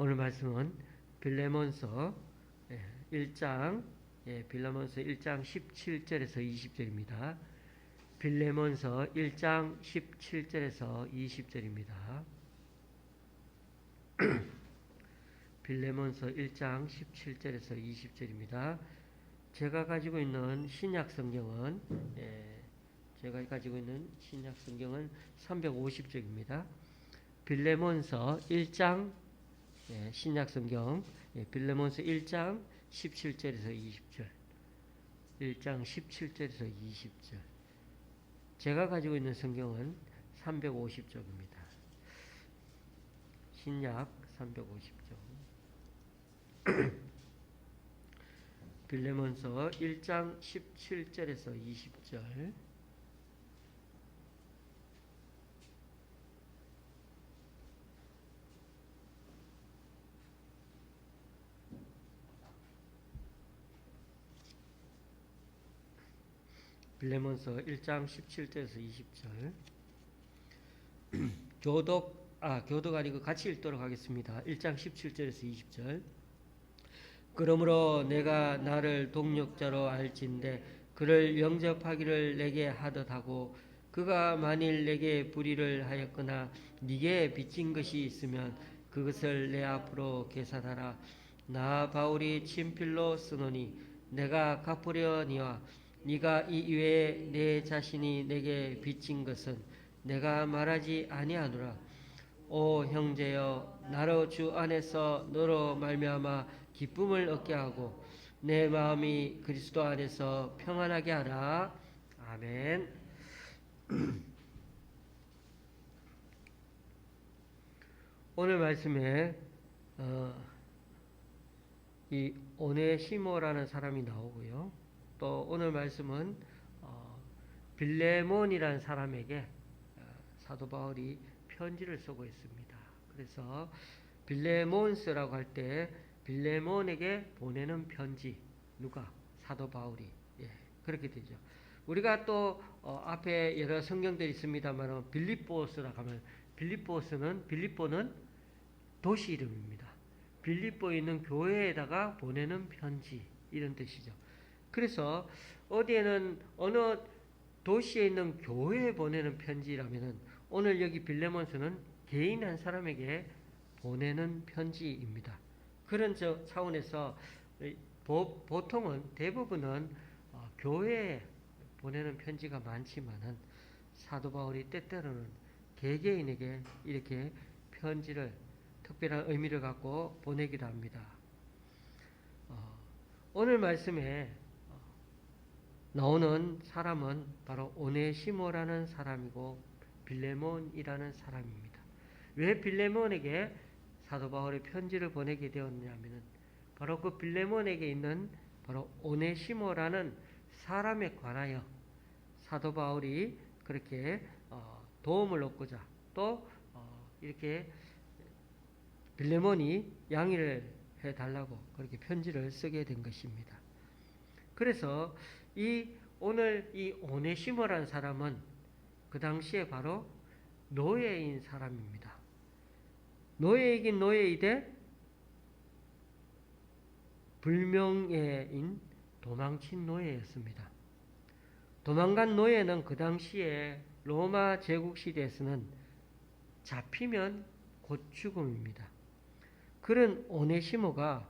오늘 말씀은 빌레몬서 1장, 빌레몬서 1장 17절에서 20절입니다. 빌레몬서 1장 17절에서 20절입니다. 빌레몬서 1장 17절에서 20절입니다. 제가 가지고 있는 신약 성경은 350쪽입니다. 빌레몬서 1장 신약 성경 빌레몬서 1장 17절에서 20절 1장 17절에서 20절 제가 가지고 있는 성경은 350쪽입니다. 신약 350쪽 빌레몬서 1장 17절에서 20절 빌레몬서 1장 17절에서 20절 교독 아니고 같이 읽도록 하겠습니다. 1장 17절에서 20절 그러므로 내가 나를 동력자로 알진대 그를 영접하기를 내게 하듯하고 그가 만일 내게 불의를 하였거나 네게 빚진 것이 있으면 그것을 내 앞으로 계산하라. 나 바울이 친필로 쓰노니 내가 갚으려니와 네가 이 이외에 내 자신이 내게 빚진 것은 내가 말하지 아니하노라. 오 형제여, 나로 주 안에서 너로 말미암아 기쁨을 얻게 하고 내 마음이 그리스도 안에서 평안하게 하라. 아멘. 오늘 말씀에 이 오네시모라는 사람이 나오고요. 또 오늘 말씀은 빌레몬이라는 사람에게 사도 바울이 편지를 쓰고 있습니다. 그래서 빌레몬스라고 할 때 빌레몬에게 보내는 편지 누가? 사도 바울이 그렇게 되죠. 우리가 또 앞에 여러 성경들이 있습니다만 빌립보스라고 하면 빌립보는 도시 이름입니다. 빌립보에 있는 교회에다가 보내는 편지 이런 뜻이죠. 그래서 어디에는 어느 도시에 있는 교회에 보내는 편지라면은 오늘 여기 빌레몬서는 개인 한 사람에게 보내는 편지입니다. 그런 차원에서 보통은 대부분은 교회에 보내는 편지가 많지만은 사도 바울이 때때로는 개개인에게 이렇게 편지를 특별한 의미를 갖고 보내기도 합니다. 오늘 말씀에 나오는 사람은 바로 오네시모라는 사람이고 빌레몬이라는 사람입니다. 왜 빌레몬에게 사도 바울의 편지를 보내게 되었냐면은 바로 그 빌레몬에게 있는 바로 오네시모라는 사람에 관하여 사도 바울이 그렇게 도움을 얻고자 또 이렇게 빌레몬이 양해를 해달라고 그렇게 편지를 쓰게 된 것입니다. 그래서 오늘 이 오네시모라는 사람은 그 당시에 바로 노예인 사람입니다. 노예이긴 노예이되 불명예인 도망친 노예였습니다. 도망간 노예는 그 당시에 로마 제국 시대에서는 잡히면 곧 죽음입니다. 그런 오네시모가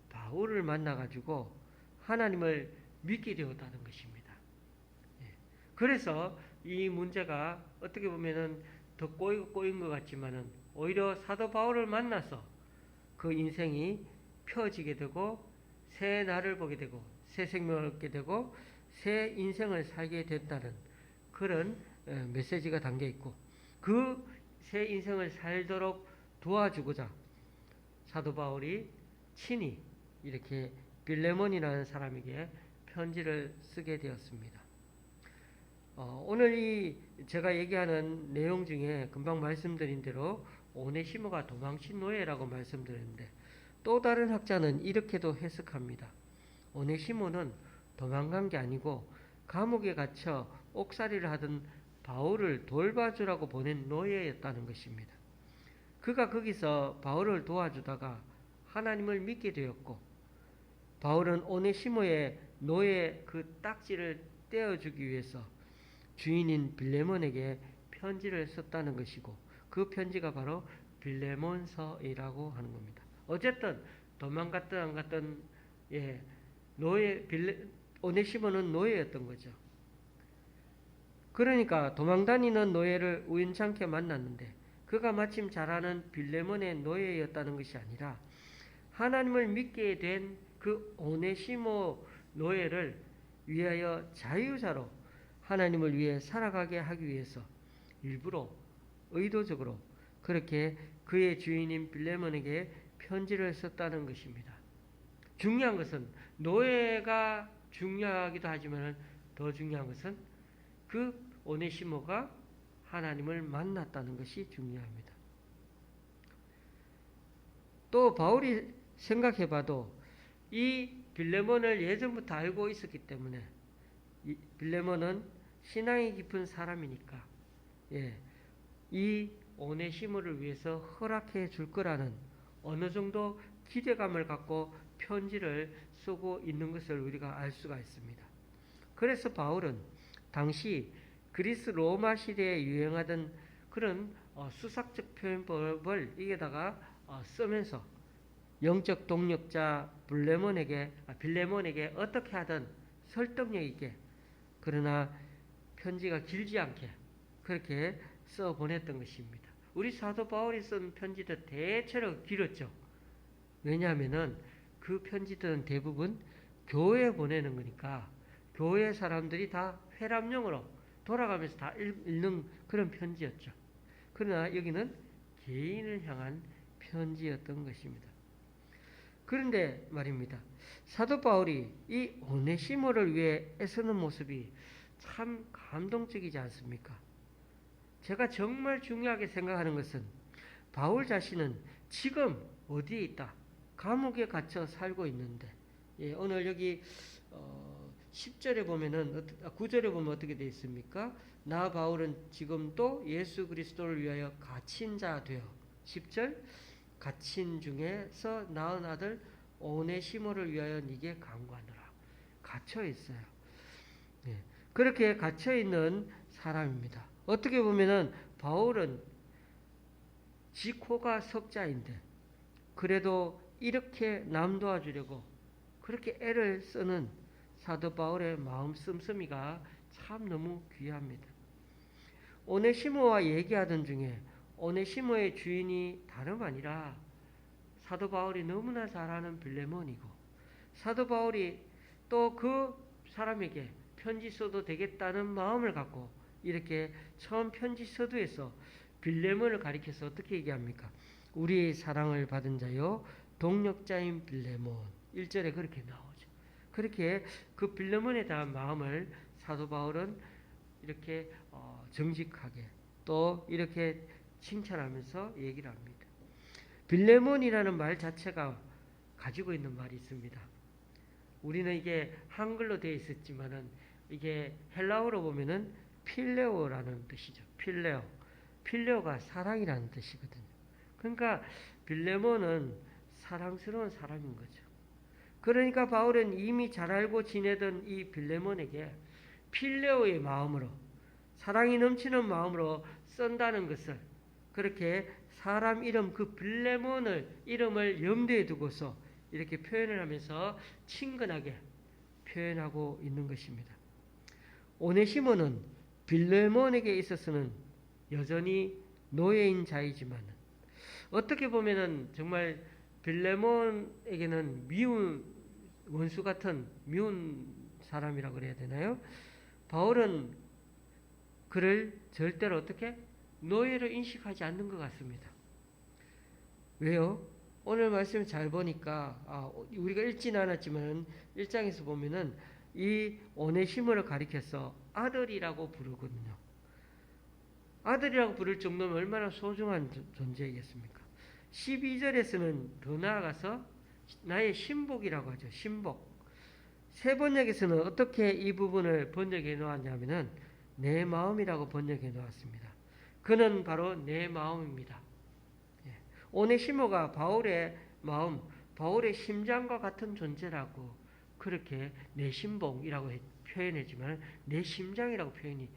바울을 만나가지고 하나님을 믿게 되었다는 것입니다. 그래서 이 문제가 어떻게 보면은 더 꼬인 것 같지만은 오히려 사도 바울을 만나서 그 인생이 펴지게 되고 새 날을 보게 되고 새 생명을 얻게 되고 새 인생을 살게 됐다는 그런 메시지가 담겨 있고 그 새 인생을 살도록 도와주고자 사도 바울이 친히 이렇게 빌레몬이라는 사람에게 편지를 쓰게 되었습니다. 오늘 제가 얘기하는 내용 중에 금방 말씀드린 대로 오네시모가 도망친 노예라고 말씀드렸는데 또 다른 학자는 이렇게도 해석합니다. 오네시모는 도망간 게 아니고 감옥에 갇혀 옥살이를 하던 바울을 돌봐주라고 보낸 노예였다는 것입니다. 그가 거기서 바울을 도와주다가 하나님을 믿게 되었고, 바울은 오네시모의 노예 그 딱지를 떼어주기 위해서 주인인 빌레몬에게 편지를 썼다는 것이고, 그 편지가 바로 빌레몬서이라고 하는 겁니다. 어쨌든 도망갔든 안 갔든 오네시모는 노예였던 거죠. 그러니까 도망다니는 노예를 우연찮게 만났는데 그가 마침 잘 아는 빌레몬의 노예였다는 것이 아니라 하나님을 믿게 된 그 오네시모 노예를 위하여 자유자로 하나님을 위해 살아가게 하기 위해서 일부러 의도적으로 그렇게 그의 주인인 빌레몬에게 편지를 썼다는 것입니다. 중요한 것은 노예가 중요하기도 하지만 더 중요한 것은 그 오네시모가 하나님을 만났다는 것이 중요합니다. 또 바울이 생각해봐도 이 빌레몬을 예전부터 알고 있었기 때문에 빌레몬은 신앙이 깊은 사람이니까 이 오네시모를 위해서 허락해 줄 거라는 어느 정도 기대감을 갖고 편지를 쓰고 있는 것을 우리가 알 수가 있습니다. 그래서 바울은 당시 그리스 로마 시대에 유행하던 그런 수삭적 표현법을 여기다가 쓰면서 영적 동력자 빌레몬에게 어떻게 하든 설득력 있게, 그러나 편지가 길지 않게 그렇게 써 보냈던 것입니다. 우리 사도 바울이 쓴 편지도 대체로 길었죠. 왜냐하면은 그 편지들은 대부분 교회에 보내는 거니까 교회 사람들이 다 회람용으로 돌아가면서 다 읽는 그런 편지였죠. 그러나 여기는 개인을 향한 편지였던 것입니다. 그런데 말입니다. 사도 바울이 이 오네시모를 위해 애쓰는 모습이 참 감동적이지 않습니까? 제가 정말 중요하게 생각하는 것은 바울 자신은 지금 어디에 있다? 감옥에 갇혀 살고 있는데, 오늘 여기 10절에 보면은 9절에 보면 어떻게 되어 있습니까? 나 바울은 지금도 예수 그리스도를 위하여 갇힌 자 되어 10절 갇힌 중에서 낳은 아들 오네시모를 위하여 네게 간구하노라. 갇혀 있어요. 그렇게 갇혀 있는 사람입니다. 어떻게 보면은 바울은 지코가 석자인데 그래도 이렇게 남 도와주려고 그렇게 애를 쓰는 사도 바울의 마음 씀씀이가 참 너무 귀합니다. 오네시모와 얘기하던 중에 오네시모의 주인이 다름 아니라 사도 바울이 너무나 잘 아는 빌레몬이고, 사도 바울이 또 그 사람에게 편지 써도 되겠다는 마음을 갖고 이렇게 처음 편지 서두에서 빌레몬을 가리켜서 어떻게 얘기합니까? 우리의 사랑을 받은 자요 동력자인 빌레몬. 1절에 그렇게 나오죠. 그렇게 그 빌레몬에 대한 마음을 사도 바울은 이렇게 정직하게 또 이렇게 칭찬하면서 얘기를 합니다. 빌레몬이라는 말 자체가 가지고 있는 말이 있습니다. 우리는 이게 한글로 되어 있었지만은 이게 헬라어로 보면은 필레오라는 뜻이죠. 필레오가 사랑이라는 뜻이거든요. 그러니까 빌레몬은 사랑스러운 사람인 거죠. 그러니까 바울은 이미 잘 알고 지내던 이 빌레몬에게 필레오의 마음으로, 사랑이 넘치는 마음으로 쓴다는 것을, 그렇게 사람 이름 그 빌레몬을 이름을 염두에 두고서 이렇게 표현을 하면서 친근하게 표현하고 있는 것입니다. 오네시모는 빌레몬에게 있어서는 여전히 노예인 자이지만 어떻게 보면은 정말 빌레몬에게는 미운 원수 같은 미운 사람이라고 그래야 되나요? 바울은 그를 절대로 어떻게 노예로 인식하지 않는 것 같습니다. 왜요? 오늘 말씀 잘 보니까 우리가 읽지는 않았지만 1장에서 보면은 이 오네시모를 가리켜서 아들이라고 부르거든요. 아들이라고 부를 정도면 얼마나 소중한 존재이겠습니까? 12절에서는 더 나아가서 나의 신복이라고 하죠. 신복. 세 번역에서는 어떻게 이 부분을 번역해 놓았냐면은 내 마음이라고 번역해 놓았습니다. 그는 바로 내 마음입니다. 오네시모가 바울의 마음, 바울의 심장과 같은 존재라고 그렇게 내 신봉이라고 표현했지만 내 심장이라고 표현이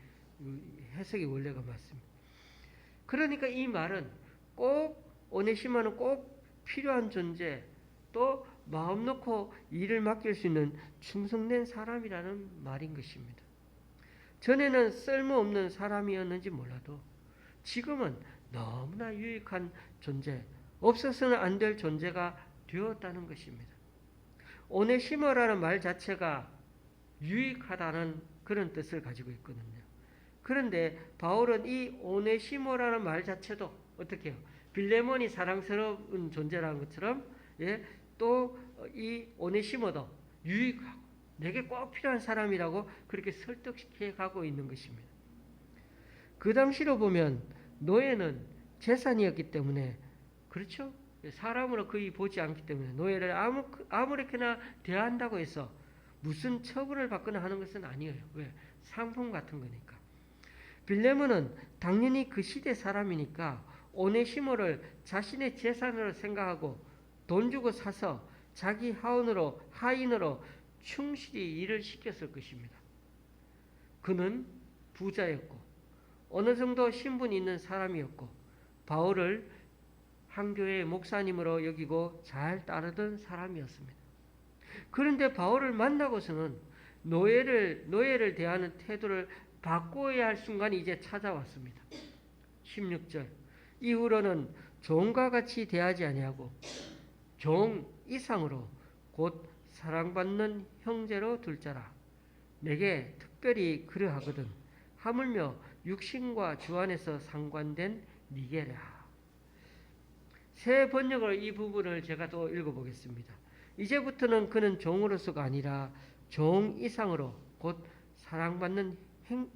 해석이 원래가 맞습니다. 그러니까 이 말은 꼭 오네시모는 꼭 필요한 존재, 또 마음 놓고 일을 맡길 수 있는 충성된 사람이라는 말인 것입니다. 전에는 쓸모없는 사람이었는지 몰라도 지금은 너무나 유익한 존재, 없어서는 안 될 존재가 되었다는 것입니다. 오네시모라는 말 자체가 유익하다는 그런 뜻을 가지고 있거든요. 그런데 바울은 이 오네시모라는 말 자체도 어떻게 해요? 빌레몬이 사랑스러운 존재라는 것처럼 또 이 오네시모도 유익하고 내게 꼭 필요한 사람이라고 그렇게 설득해 가고 있는 것입니다. 그 당시로 보면 노예는 재산이었기 때문에 그렇죠? 사람으로 거의 보지 않기 때문에 노예를 아무렇게나 대한다고 해서 무슨 처분을 받거나 하는 것은 아니에요. 왜? 상품 같은 거니까. 빌레몬은 당연히 그 시대 사람이니까 오네시모를 자신의 재산으로 생각하고 돈 주고 사서 자기 하인으로 충실히 일을 시켰을 것입니다. 그는 부자였고 어느 정도 신분이 있는 사람이었고 바울을 한 교회의 목사님으로 여기고 잘 따르던 사람이었습니다. 그런데 바울을 만나고서는 노예를 대하는 태도를 바꿔야 할 순간이 이제 찾아왔습니다. 16절 이후로는 종과 같이 대하지 아니하고 종 이상으로 곧 사랑받는 형제로 둘 자라. 내게 특별히 그러하거든. 하물며 육신과 주 안에서 상관된 니게라. 새 번역으로 이 부분을 제가 또 읽어보겠습니다. 이제부터는 그는 종으로서가 아니라 종 이상으로 곧 사랑받는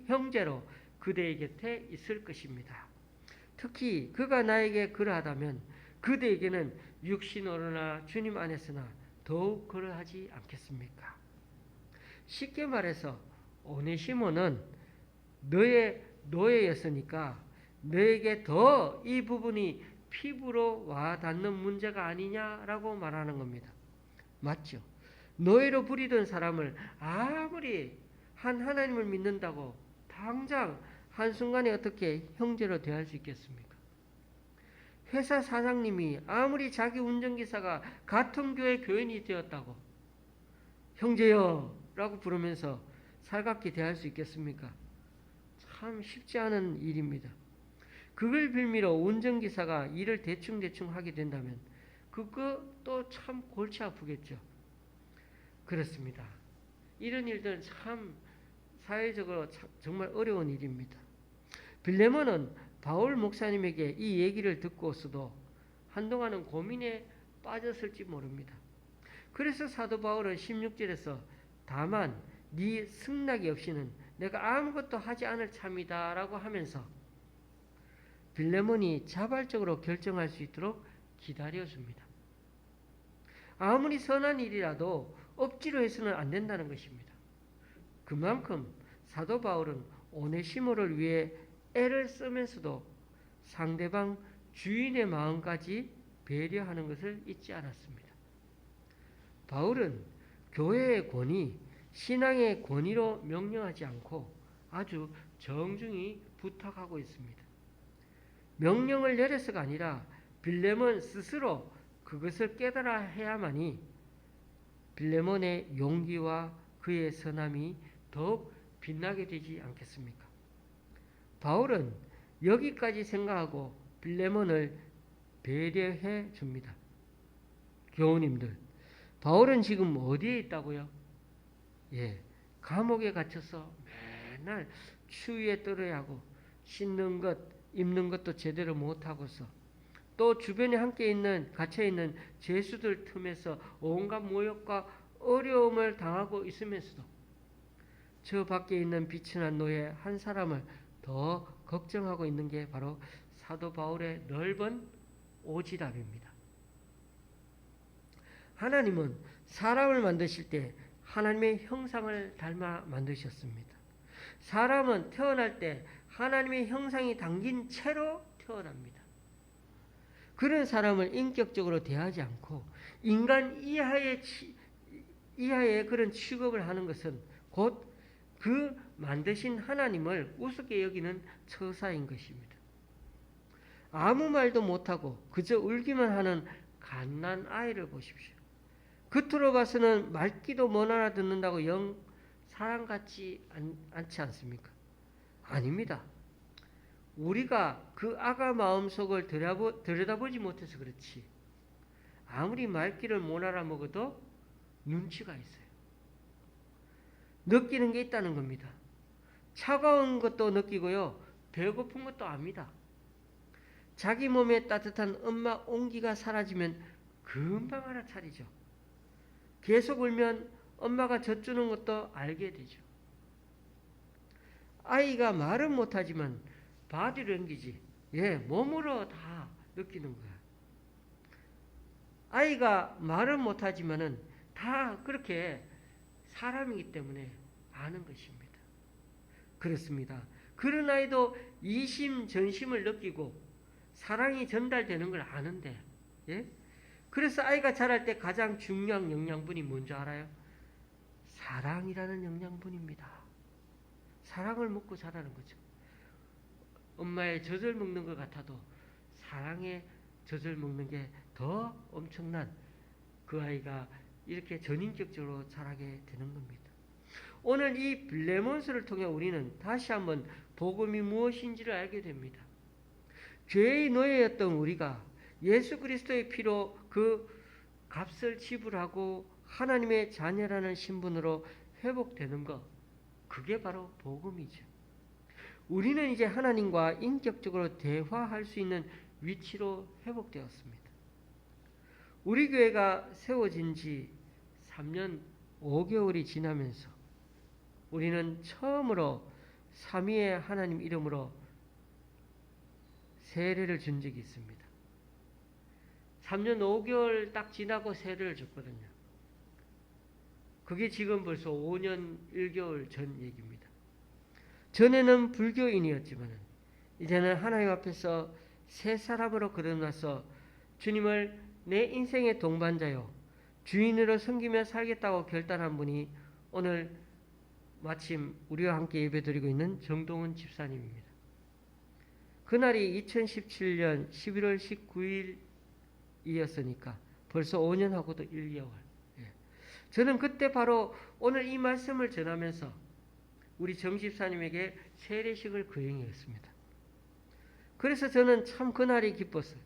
형제로 그대의 곁에 있을 것입니다. 특히 그가 나에게 그러하다면 그대에게는 육신으로나 주님 안에서나 더욱 그러하지 않겠습니까? 쉽게 말해서 오네시모는 너의 노예였으니까 너에게 더 이 부분이 피부로 와닿는 문제가 아니냐라고 말하는 겁니다. 맞죠? 노예로 부리던 사람을 아무리 하나님을 믿는다고 당장 한순간에 어떻게 형제로 대할 수 있겠습니까? 회사 사장님이 아무리 자기 운전기사가 같은 교회 교인이 되었다고 형제여 라고 부르면서 살갑게 대할 수 있겠습니까? 참 쉽지 않은 일입니다. 그걸 빌미로 운전기사가 일을 대충 하게 된다면 그것도 참 골치 아프겠죠. 그렇습니다. 이런 일들은 참 사회적으로 정말 어려운 일입니다. 빌레몬은 바울 목사님에게 이 얘기를 듣고서도 한동안은 고민에 빠졌을지 모릅니다. 그래서 사도 바울은 16절에서 다만 네 승낙이 없이는 내가 아무것도 하지 않을 참이다 라고 하면서 빌레몬이 자발적으로 결정할 수 있도록 기다려줍니다. 아무리 선한 일이라도 억지로 해서는 안 된다는 것입니다. 그만큼 사도 바울은 오네시모를 위해 애를 쓰면서도 상대방 주인의 마음까지 배려하는 것을 잊지 않았습니다. 바울은 교회의 권위, 신앙의 권위로 명령하지 않고 아주 정중히 부탁하고 있습니다. 명령을 내려서가 아니라 빌레몬 스스로 그것을 깨달아 해야만이 빌레몬의 용기와 그의 선함이 더욱 빛나게 되지 않겠습니까? 바울은 여기까지 생각하고 빌레몬을 배려해 줍니다. 교우님들, 바울은 지금 어디에 있다고요? 감옥에 갇혀서 맨날 추위에 떨어야 하고 씻는 것, 입는 것도 제대로 못하고서 또 주변에 갇혀있는 죄수들 틈에서 온갖 모욕과 어려움을 당하고 있으면서도 저 밖에 있는 비천한 노예 한 사람을 더 걱정하고 있는 게 바로 사도 바울의 넓은 오지랖입니다. 하나님은 사람을 만드실 때 하나님의 형상을 닮아 만드셨습니다. 사람은 태어날 때 하나님의 형상이 담긴 채로 태어납니다. 그런 사람을 인격적으로 대하지 않고 인간 이하의 그런 취급을 하는 것은 곧 그 만드신 하나님을 우습게 여기는 처사인 것입니다. 아무 말도 못하고 그저 울기만 하는 갓난 아이를 보십시오. 겉으로 봐서는 말귀도 못 알아듣는다고 영 사람 같지 않지 않습니까? 아닙니다. 우리가 그 아가 마음속을 들여다보지 못해서 그렇지 아무리 말귀를 못 알아먹어도 눈치가 있어요. 느끼는 게 있다는 겁니다. 차가운 것도 느끼고요. 배고픈 것도 압니다. 자기 몸에 따뜻한 엄마 온기가 사라지면 금방 알아차리죠. 계속 울면 엄마가 젖주는 것도 알게 되죠. 아이가 말은 못하지만 바디랭귀지, 몸으로 다 느끼는 거야. 아이가 말은 못하지만은 다 그렇게 사람이기 때문에 아는 것입니다. 그렇습니다. 그런 아이도 이심전심을 느끼고 사랑이 전달되는 걸 아는데, 그래서 아이가 자랄 때 가장 중요한 영양분이 뭔지 알아요? 사랑이라는 영양분입니다. 사랑을 먹고 자라는 거죠. 엄마의 젖을 먹는 것 같아도 사랑의 젖을 먹는 게 더 엄청난 그 아이가 이렇게 전인격적으로 자라게 되는 겁니다. 오늘 이 빌레몬스를 통해 우리는 다시 한번 복음이 무엇인지를 알게 됩니다. 죄의 노예였던 우리가 예수 그리스도의 피로 그 값을 지불하고 하나님의 자녀라는 신분으로 회복되는 것, 그게 바로 복음이죠. 우리는 이제 하나님과 인격적으로 대화할 수 있는 위치로 회복되었습니다. 우리 교회가 세워진 지 3년 5개월이 지나면서 우리는 처음으로 삼위의 하나님 이름으로 세례를 준 적이 있습니다. 3년 5개월 딱 지나고 세례를 줬거든요. 그게 지금 벌써 5년 1개월 전 얘기입니다. 전에는 불교인이었지만 이제는 하나님 앞에서 새 사람으로 거듭나서 주님을 내 인생의 동반자요 주인으로 섬기며 살겠다고 결단한 분이 오늘 마침 우리와 함께 예배드리고 있는 정동은 집사님입니다. 그날이 2017년 11월 19일이었으니까 벌써 5년하고도 1개월. 저는 그때 바로 오늘 이 말씀을 전하면서 우리 정 집사님에게 세례식을 거행했습니다. 그래서 저는 참 그날이 기뻤어요.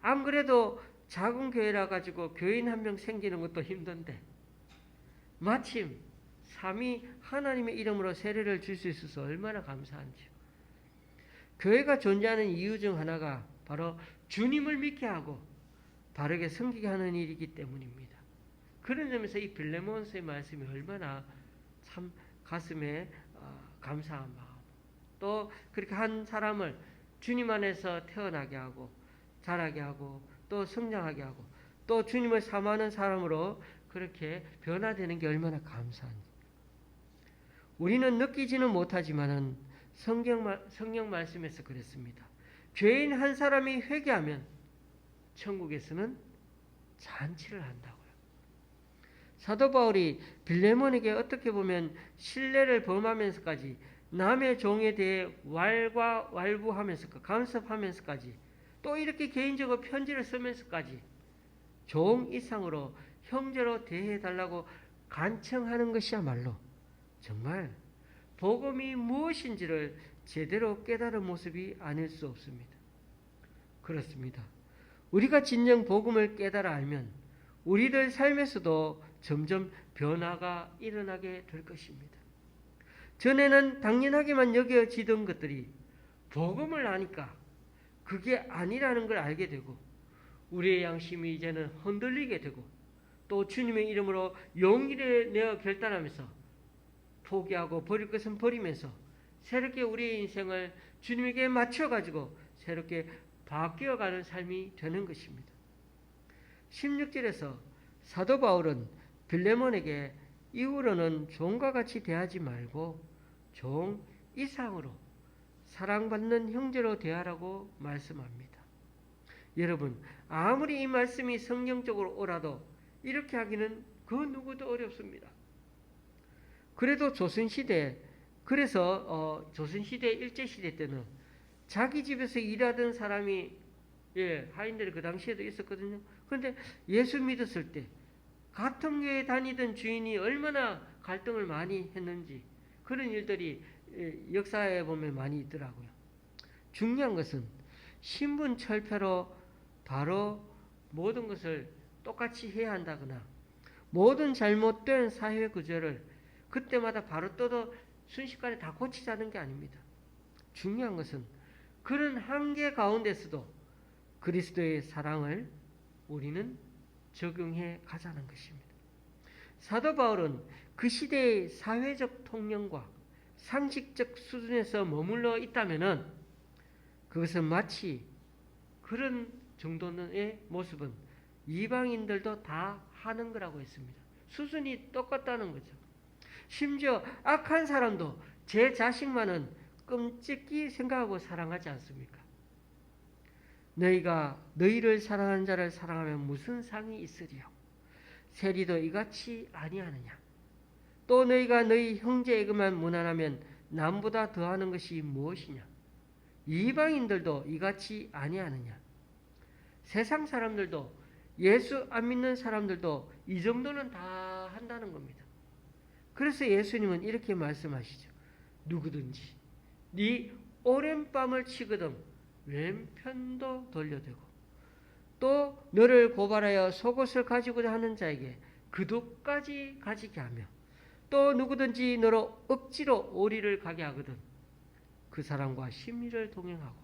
안 그래도 작은 교회라 가지고 교인 한 명 생기는 것도 힘든데 마침 삼위 하나님의 이름으로 세례를 줄 수 있어서 얼마나 감사한지요. 교회가 존재하는 이유 중 하나가 바로 주님을 믿게 하고 바르게 섬기게 하는 일이기 때문입니다. 그런 점에서 이 빌레몬스의 말씀이 얼마나 참 가슴에 감사한 마음, 또 그렇게 한 사람을 주님 안에서 태어나게 하고 자라게 하고 또 성장하게 하고 또 주님을 사모하는 사람으로 그렇게 변화되는 게 얼마나 감사한지. 우리는 느끼지는 못하지만은 성경 말씀에서 그랬습니다. 죄인 한 사람이 회개하면 천국에서는 잔치를 한다고요. 사도 바울이 빌레몬에게 어떻게 보면 신뢰를 범하면서까지 남의 종에 대해 왈부하면서까지 간섭하면서까지 또 이렇게 개인적으로 편지를 쓰면서까지 종 이상으로 형제로 대해달라고 간청하는 것이야말로 정말 복음이 무엇인지를 제대로 깨달은 모습이 아닐 수 없습니다. 그렇습니다. 우리가 진정 복음을 깨달아 알면 우리들 삶에서도 점점 변화가 일어나게 될 것입니다. 전에는 당연하게만 여겨지던 것들이 복음을 아니까 그게 아니라는 걸 알게 되고 우리의 양심이 이제는 흔들리게 되고 또 주님의 이름으로 용기를 내어 결단하면서 포기하고 버릴 것은 버리면서 새롭게 우리의 인생을 주님에게 맞춰가지고 새롭게 바뀌어가는 삶이 되는 것입니다. 16절에서 사도 바울은 빌레몬에게 이후로는 종과 같이 대하지 말고 종 이상으로 사랑받는 형제로 대하라고 말씀합니다. 여러분, 아무리 이 말씀이 성경적으로 오라도 이렇게 하기는 그 누구도 어렵습니다. 그래도 조선시대, 그래서 조선시대 일제시대 때는 자기 집에서 일하던 사람이, 하인들이 그 당시에도 있었거든요. 그런데 예수 믿었을 때 같은 교회 다니던 주인이 얼마나 갈등을 많이 했는지 그런 일들이 역사에 보면 많이 있더라고요. 중요한 것은 신분 철폐로 바로 모든 것을 똑같이 해야 한다거나 모든 잘못된 사회 구조를 그때마다 바로 뜯어 순식간에 다 고치자는 게 아닙니다. 중요한 것은 그런 한계 가운데서도 그리스도의 사랑을 우리는 적용해 가자는 것입니다. 사도 바울은 그 시대의 사회적 통념과 상식적 수준에서 머물러 있다면은 그것은 마치 그런 정도의 모습은 이방인들도 다 하는 거라고 했습니다. 수준이 똑같다는 거죠. 심지어 악한 사람도 제 자식만은 끔찍히 생각하고 사랑하지 않습니까? 너희가 너희를 사랑하는 자를 사랑하면 무슨 상이 있으리요? 세리도 이같이 아니하느냐? 또 너희가 너희 형제에게만 무난하면 남보다 더하는 것이 무엇이냐? 이방인들도 이같이 아니하느냐? 세상 사람들도 예수 안 믿는 사람들도 이 정도는 다 한다는 겁니다. 그래서 예수님은 이렇게 말씀하시죠. 누구든지 네 오랜밤을 치거든 왼편도 돌려대고 또 너를 고발하여 속옷을 가지고자 하는 자에게 그옷까지 가지게 하며 또 누구든지 너로 억지로 오리를 가게 하거든 그 사람과 심리를 동행하고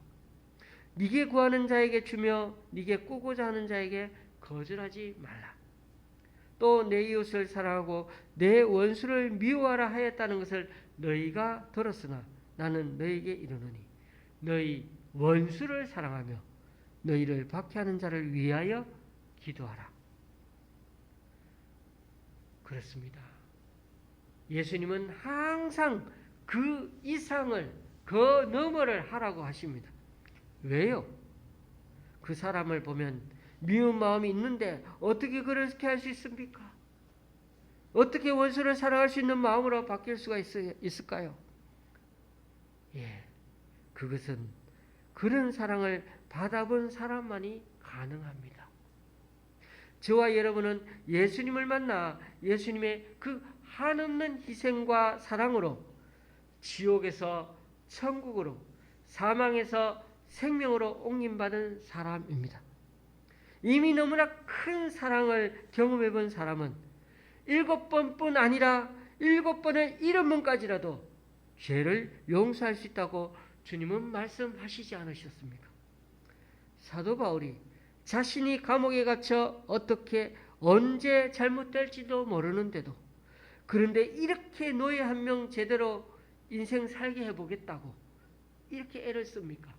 네게 구하는 자에게 주며 네게 꾸고자 하는 자에게 거절하지 말라. 또 내 이웃을 사랑하고 내 원수를 미워하라 하였다는 것을 너희가 들었으나 나는 너희에게 이르노니 너희 원수를 사랑하며 너희를 박해하는 자를 위하여 기도하라. 그렇습니다. 예수님은 항상 그 이상을 그 너머를 하라고 하십니다. 왜요? 그 사람을 보면 미운 마음이 있는데 어떻게 그렇게 할 수 있습니까? 어떻게 원수를 사랑할 수 있는 마음으로 바뀔 수가 있을까요? 그것은 그런 사랑을 받아본 사람만이 가능합니다. 저와 여러분은 예수님을 만나 예수님의 그 한없는 희생과 사랑으로 지옥에서 천국으로 사망에서 생명으로 옮김받은 사람입니다. 이미 너무나 큰 사랑을 경험해 본 사람은 7번뿐 아니라 7번의 7번까지라도 죄를 용서할 수 있다고 주님은 말씀하시지 않으셨습니까? 사도 바울이 자신이 감옥에 갇혀 어떻게 언제 잘못될지도 모르는데도 그런데 이렇게 노예 한 명 제대로 인생 살게 해보겠다고 이렇게 애를 씁니까?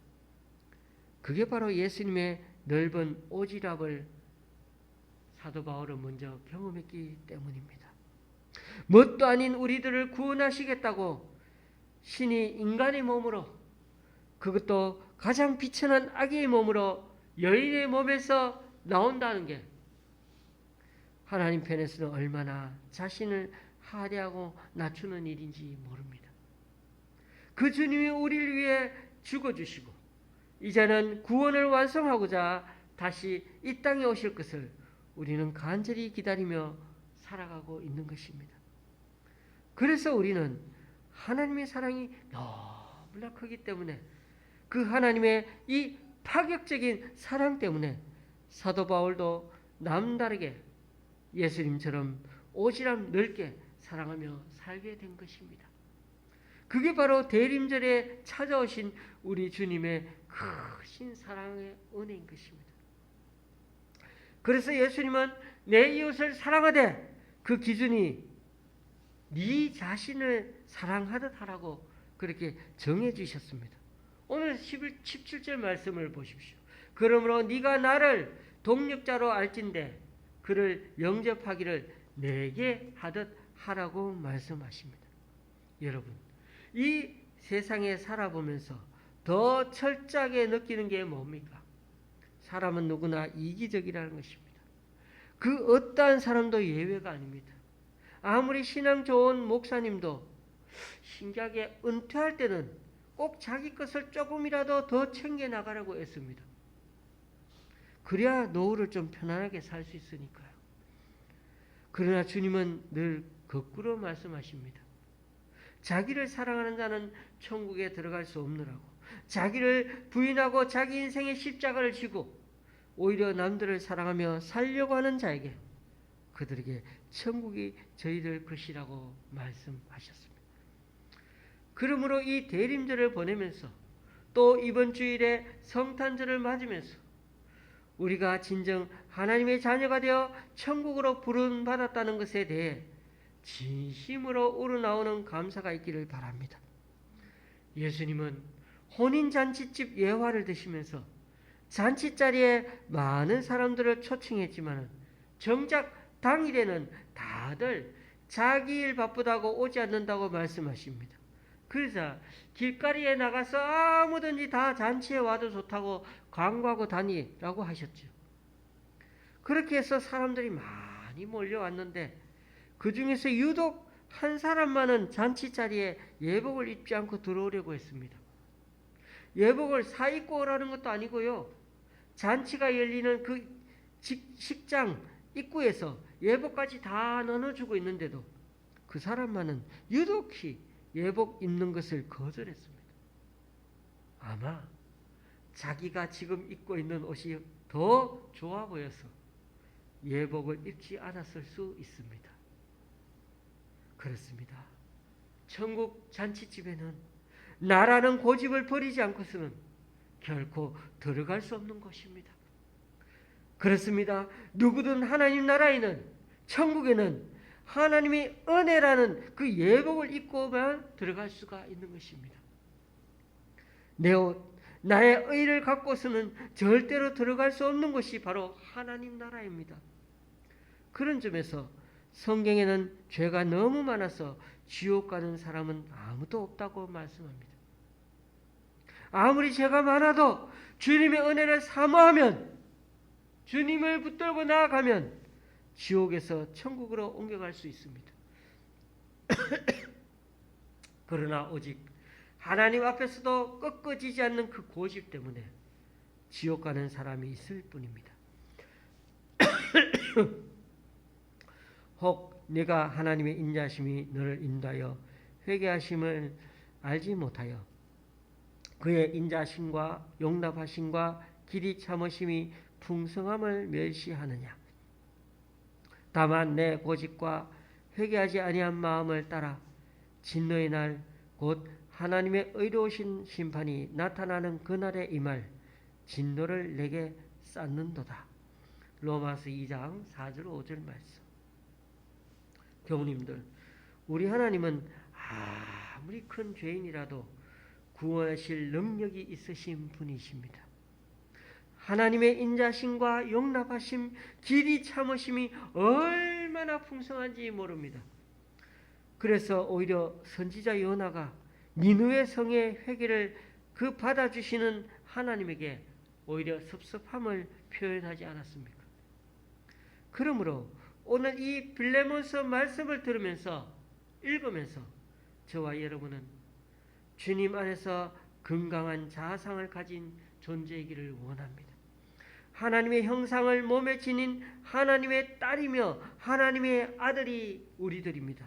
그게 바로 예수님의 넓은 오지랖을 사도 바울은 먼저 경험했기 때문입니다. 뭣도 아닌 우리들을 구원하시겠다고 신이 인간의 몸으로 그것도 가장 비천한 악의 몸으로 여인의 몸에서 나온다는 게 하나님 편에서는 얼마나 자신을 하대하고 낮추는 일인지 모릅니다. 그 주님이 우리를 위해 죽어주시고 이제는 구원을 완성하고자 다시 이 땅에 오실 것을 우리는 간절히 기다리며 살아가고 있는 것입니다. 그래서 우리는 하나님의 사랑이 너무나 크기 때문에 그 하나님의 이 파격적인 사랑 때문에 사도 바울도 남다르게 예수님처럼 오지랖 넓게 사랑하며 살게 된 것입니다. 그게 바로 대림절에 찾아오신 우리 주님의 크신 사랑의 은혜인 것입니다. 그래서 예수님은 내 이웃을 사랑하되 그 기준이 네 자신을 사랑하듯 하라고 그렇게 정해 주셨습니다. 오늘 17절 말씀을 보십시오. 그러므로 네가 나를 동력자로 알진대 그를 영접하기를 내게 하듯 하라고 말씀하십니다. 여러분, 이 세상에 살아보면서 더 철저하게 느끼는 게 뭡니까? 사람은 누구나 이기적이라는 것입니다. 그 어떠한 사람도 예외가 아닙니다. 아무리 신앙 좋은 목사님도 신기하게 은퇴할 때는 꼭 자기 것을 조금이라도 더 챙겨 나가라고 했습니다. 그래야 노후를 좀 편안하게 살 수 있으니까요. 그러나 주님은 늘 거꾸로 말씀하십니다. 자기를 사랑하는 자는 천국에 들어갈 수 없느라고. 자기를 부인하고 자기 인생의 십자가를 지고 오히려 남들을 사랑하며 살려고 하는 자에게 그들에게 천국이 저희들 것이라고 말씀하셨습니다. 그러므로 이 대림절을 보내면서 또 이번 주일에 성탄절을 맞으면서 우리가 진정 하나님의 자녀가 되어 천국으로 부름받았다는 것에 대해 진심으로 우러나오는 감사가 있기를 바랍니다. 예수님은 혼인잔치집 예화를 드시면서 잔치자리에 많은 사람들을 초청했지만 정작 당일에는 다들 자기 일 바쁘다고 오지 않는다고 말씀하십니다. 그래서 길거리에 나가서 아무든지 다 잔치에 와도 좋다고 광고하고 다니라고 하셨죠. 그렇게 해서 사람들이 많이 몰려왔는데 그 중에서 유독 한 사람만은 잔치 자리에 예복을 입지 않고 들어오려고 했습니다. 예복을 사입고 오라는 것도 아니고요. 잔치가 열리는 그 식장 입구에서 예복까지 다 나눠주고 있는데도 그 사람만은 유독히 예복 입는 것을 거절했습니다. 아마 자기가 지금 입고 있는 옷이 더 좋아 보여서 예복을 입지 않았을 수 있습니다. 그렇습니다. 천국 잔치집에는 나라는 고집을 버리지 않고서는 결코 들어갈 수 없는 것입니다. 그렇습니다. 누구든 하나님 나라에는, 천국에는 하나님의 은혜라는 그 예복을 입고만 들어갈 수가 있는 것입니다. 내 옷, 나의 의를 갖고서는 절대로 들어갈 수 없는 것이 바로 하나님 나라입니다. 그런 점에서 성경에는 죄가 너무 많아서 지옥 가는 사람은 아무도 없다고 말씀합니다. 아무리 죄가 많아도 주님의 은혜를 사모하면, 주님을 붙들고 나아가면 지옥에서 천국으로 옮겨갈 수 있습니다. 그러나 오직 하나님 앞에서도 꺾어지지 않는 그 고집 때문에 지옥 가는 사람이 있을 뿐입니다. 혹 네가 하나님의 인자심이 너를 인도하여 회개하심을 알지 못하여 그의 인자심과 용납하심과 길이 참으심이 풍성함을 멸시하느냐. 다만 내 고집과 회개하지 아니한 마음을 따라 진노의 날 곧 하나님의 의로우신 심판이 나타나는 그날에 임할 진노를 내게 쌓는도다. 로마서 2장 4절 5절 말씀. 교우님들, 우리 하나님은 아무리 큰 죄인이라도 구원하실 능력이 있으신 분이십니다. 하나님의 인자심과 용납하심, 길이 참으심이 얼마나 풍성한지 모릅니다. 그래서 오히려 선지자 요나가 니느웨 성의 회개를 그 받아주시는 하나님에게 오히려 섭섭함을 표현하지 않았습니까? 그러므로 오늘 이 빌레몬서 말씀을 들으면서 읽으면서 저와 여러분은 주님 안에서 건강한 자아상을 가진 존재이기를 원합니다. 하나님의 형상을 몸에 지닌 하나님의 딸이며 하나님의 아들이 우리들입니다.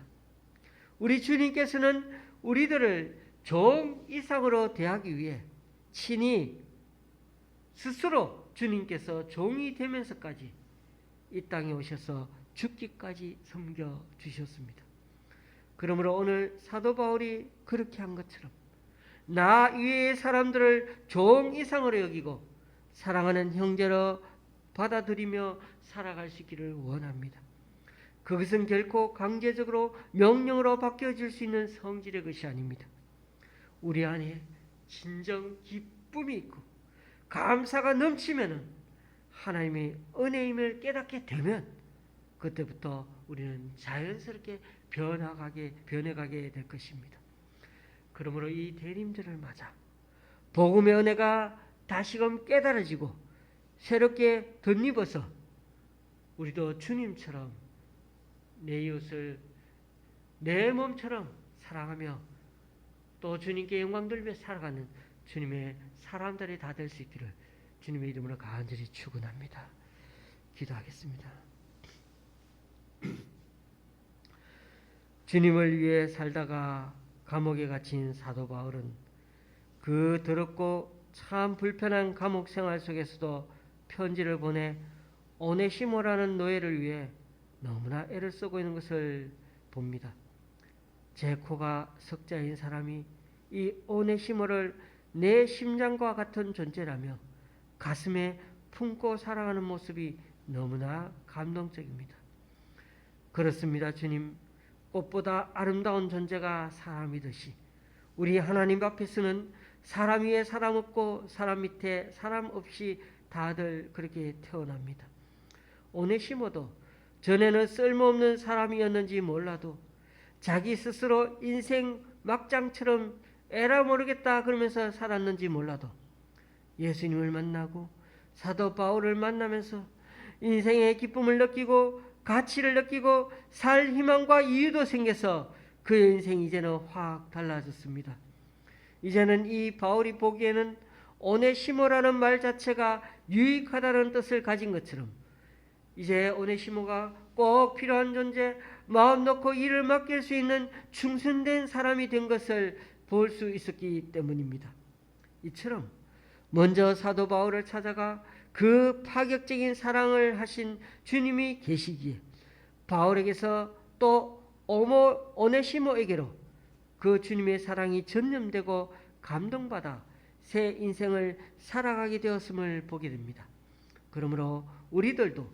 우리 주님께서는 우리들을 종 이상으로 대하기 위해 친히 스스로 주님께서 종이 되면서까지 이 땅에 오셔서 죽기까지 섬겨주셨습니다. 그러므로 오늘 사도 바울이 그렇게 한 것처럼 나 위의 사람들을 종 이상으로 여기고 사랑하는 형제로 받아들이며 살아갈 수 있기를 원합니다. 그것은 결코 강제적으로 명령으로 바뀌어질 수 있는 성질의 것이 아닙니다. 우리 안에 진정 기쁨이 있고 감사가 넘치면은 하나님의 은혜임을 깨닫게 되면 그때부터 우리는 자연스럽게 변해가게 될 것입니다. 그러므로 이 대림절을 맞아 복음의 은혜가 다시금 깨달아지고 새롭게 덧입어서 우리도 주님처럼 내 이웃을 내 몸처럼 사랑하며 또 주님께 영광 돌리며 살아가는 주님의 사람들이 다 될 수 있기를 주님의 이름으로 간절히 축원합니다. 기도하겠습니다. 주님을 위해 살다가 감옥에 갇힌 사도 바울은 그 더럽고 참 불편한 감옥 생활 속에서도 편지를 보내 오네시모라는 노예를 위해 너무나 애를 쓰고 있는 것을 봅니다. 제 코가 석자인 사람이 이 오네시모를 내 심장과 같은 존재라며 가슴에 품고 살아가는 모습이 너무나 감동적입니다. 그렇습니다. 주님, 꽃보다 아름다운 존재가 사람이듯이 우리 하나님 앞에서는 사람 위에 사람 없고 사람 밑에 사람 없이 다들 그렇게 태어납니다. 오네시모도 전에는 쓸모없는 사람이었는지 몰라도 자기 스스로 인생 막장처럼 에라 모르겠다 그러면서 살았는지 몰라도 예수님을 만나고 사도 바울을 만나면서 인생의 기쁨을 느끼고 가치를 느끼고 살 희망과 이유도 생겨서 그의 인생이 이제는 확 달라졌습니다. 이제는 이 바울이 보기에는 오네시모라는 말 자체가 유익하다는 뜻을 가진 것처럼 이제 오네시모가 꼭 필요한 존재, 마음 놓고 일을 맡길 수 있는 충성된 사람이 된 것을 볼 수 있었기 때문입니다. 이처럼 먼저 사도 바울을 찾아가 그 파격적인 사랑을 하신 주님이 계시기에 바울에게서 또 오네시모에게로 그 주님의 사랑이 전념되고 감동받아 새 인생을 살아가게 되었음을 보게 됩니다. 그러므로 우리들도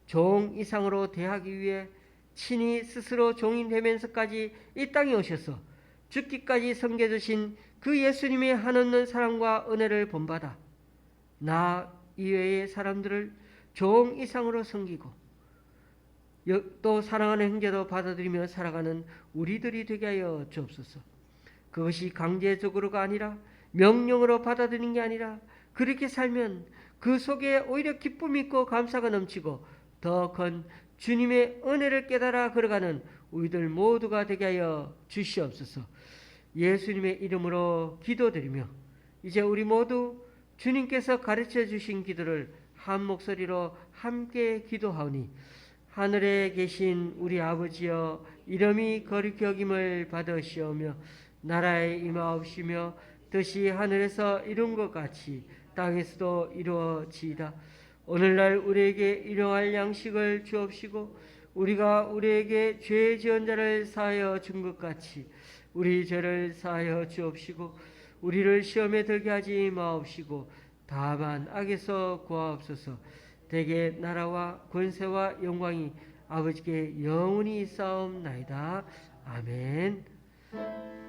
종 이상으로 대하기 위해 친히 스스로 종이 되면서까지 이 땅에 오셔서 죽기까지 섬겨주신 그 예수님의 한없는 사랑과 은혜를 본받아 나 이외의 사람들을 종 이상으로 섬기고 또 사랑하는 형제도 받아들이며 살아가는 우리들이 되게 하여 주옵소서. 그것이 강제적으로가 아니라 명령으로 받아들이는 게 아니라 그렇게 살면 그 속에 오히려 기쁨이 있고 감사가 넘치고 더 큰 주님의 은혜를 깨달아 걸어가는 우리들 모두가 되게 하여 주시옵소서. 예수님의 이름으로 기도드리며 이제 우리 모두 주님께서 가르쳐 주신 기도를 한 목소리로 함께 기도하오니 하늘에 계신 우리 아버지여 이름이 거룩히 여김을 받으시오며 나라에 임하옵시며 뜻이 하늘에서 이룬 것 같이 땅에서도 이루어지이다. 오늘날 우리에게 일용할 양식을 주옵시고 우리가 우리에게 죄 지은 자를 사하여 준 것 같이 우리 죄를 사하여 주옵시고 우리를 시험에 들게 하지 마옵시고 다만 악에서 구하옵소서. 대개 나라와 권세와 영광이 아버지께 영원히 있사옵나이다. 아멘.